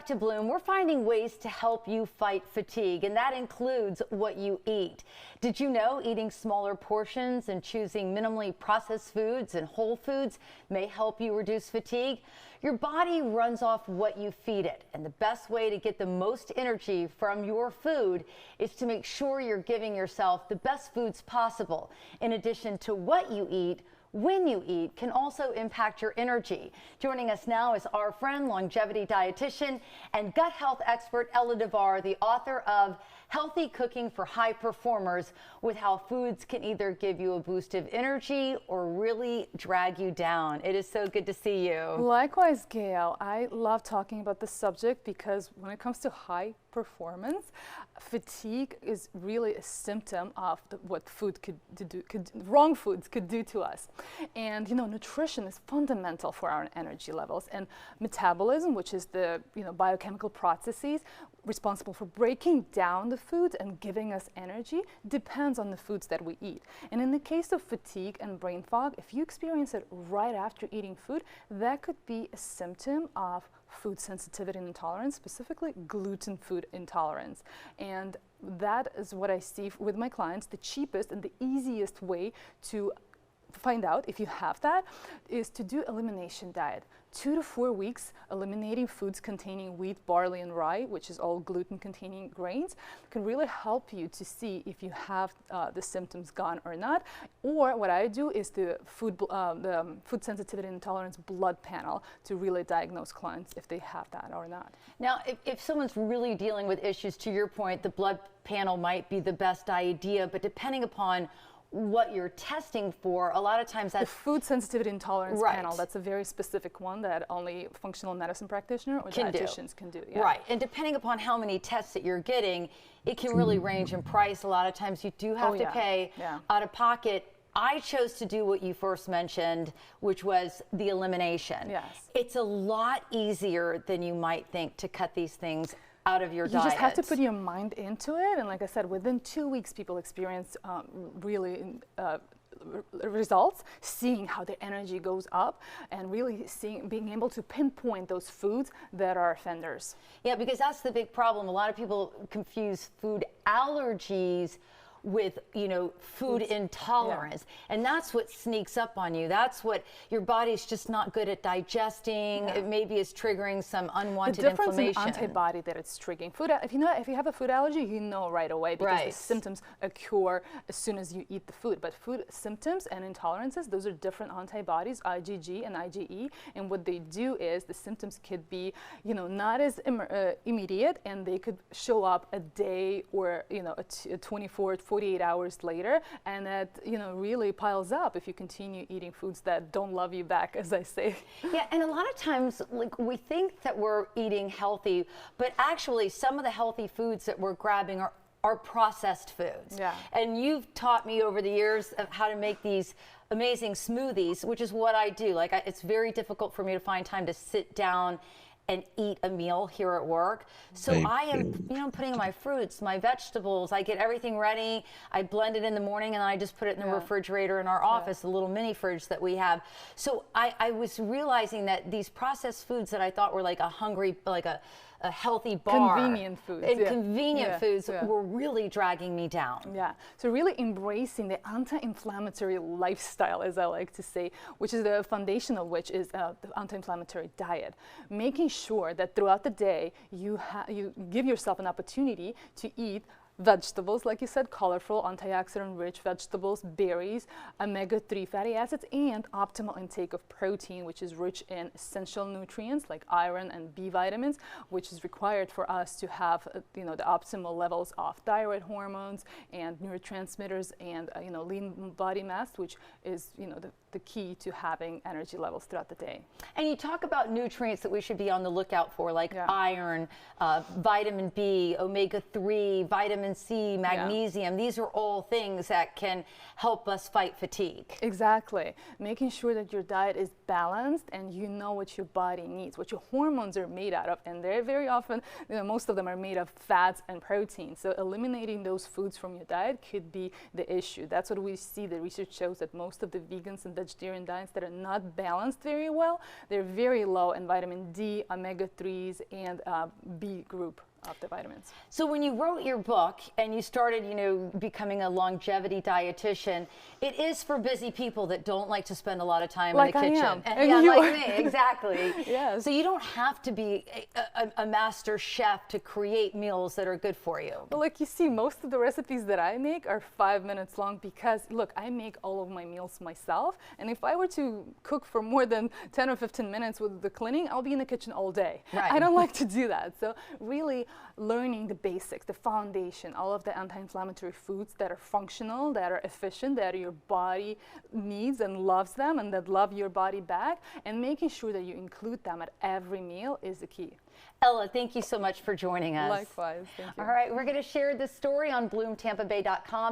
back to Bloom. We're finding ways to help you fight fatigue, and that includes what you eat. Did you know eating smaller portions and choosing minimally processed foods and whole foods may help you reduce fatigue? Your body runs off what you feed it, and the best way to get the most energy from your food is to make sure you're giving yourself the best foods possible. In addition to what you eat, when you eat can also impact your energy. Joining us now is our friend, longevity dietitian and gut health expert Ella DeVar, the author of Healthy Cooking for High Performers, with how foods can either give you a boost of energy or really drag you down. It is so good to see you. Likewise, Gail. I love talking about this subject because when it comes to high performance, fatigue is really a symptom of what food wrong foods could do to us. And nutrition is fundamental for our energy levels, and metabolism, which is the biochemical processes responsible for breaking down the foods and giving us energy, depends on the foods that we eat. And in the case of fatigue and brain fog, if you experience it right after eating food, that could be a symptom of food sensitivity and intolerance, specifically gluten food intolerance. And that is what I see with my clients. The cheapest and the easiest way to find out if you have that is to do elimination diet. 2 to 4 weeks eliminating foods containing wheat, barley, and rye, which is all gluten-containing grains, can really help you to see if you have the symptoms gone or not. Or what I do is the food sensitivity and intolerance blood panel to really diagnose clients if they have that or not. Now, if someone's really dealing with issues, to your point, the blood panel might be the best idea, but depending upon what you're testing for, a lot of times that's the food sensitivity intolerance right. panel. That's a very specific one that only functional medicine practitioner or dietitians can do. Yeah. Right, and depending upon how many tests that you're getting, it can really range in price. A lot of times you do have to pay out of pocket. I chose to do what you first mentioned, which was the elimination. Yes. It's a lot easier than you might think to cut these things out of your diet. You just have to put your mind into it, and like I said, within 2 weeks people experience results, seeing how their energy goes up and really being able to pinpoint those foods that are offenders. Yeah, because that's the big problem. A lot of people confuse food allergies with food intolerance, and that's what sneaks up on you. That's what your body's just not good at digesting. It maybe is triggering some unwanted inflammation. The difference in antibody that it's triggering. If you have a food allergy, you know right away because the symptoms occur as soon as you eat the food. But food symptoms and intolerances, those are different antibodies, IgG and IgE, and what they do is the symptoms could be not as immediate, and they could show up a day or 24 48 hours later, and that really piles up if you continue eating foods that don't love you back, as I say. Yeah, and a lot of times we think that we're eating healthy, but actually some of the healthy foods that we're grabbing are processed foods. Yeah. And you've taught me over the years of how to make these amazing smoothies, which is what I do. It's very difficult for me to find time to sit down and eat a meal here at work. So I am, putting in my fruits, my vegetables, I get everything ready. I blend it in the morning and I just put it in the refrigerator in our office, the little mini fridge that we have. So I was realizing that these processed foods that I thought were like a healthy bar. Convenient foods. And convenient foods were really dragging me down. Yeah, so really embracing the anti-inflammatory lifestyle, as I like to say, which is the foundation of which is the anti-inflammatory diet. Making sure that throughout the day you give yourself an opportunity to eat vegetables, like you said, colorful, antioxidant-rich vegetables, berries, omega-3 fatty acids, and optimal intake of protein, which is rich in essential nutrients like iron and B vitamins, which is required for us to have, the optimal levels of thyroid hormones and neurotransmitters and, lean body mass, which is, the key to having energy levels throughout the day. And you talk about nutrients that we should be on the lookout for, like iron, vitamin B, omega-3, vitamin C, magnesium. These are all things that can help us fight fatigue. Exactly. Making sure that your diet is balanced and you know what your body needs, what your hormones are made out of. And they're very often, most of them are made of fats and protein. So eliminating those foods from your diet could be the issue. That's what we see. The research shows that most of the vegans and vegetarian diets that are not balanced very well, they're very low in vitamin D, omega-3s, and B group of the vitamins. So when you wrote your book and you started, becoming a longevity dietitian, it is for busy people that don't like to spend a lot of time in the kitchen. And yeah, you like are. me, exactly. Yes. So you don't have to be a master chef to create meals that are good for you. But like you see, most of the recipes that I make are 5 minutes long because, look, I make all of my meals myself. And if I were to cook for more than 10 or 15 minutes with the cleaning, I'll be in the kitchen all day. Right. I don't like to do that. So really learning the basics, the foundation, all of the anti-inflammatory foods that are functional, that are efficient, that your body needs and loves them, and that love your body back, and making sure that you include them at every meal is the key. Ella, thank you so much for joining us. Likewise, thank you. All right, we're going to share this story on bloomtampabay.com.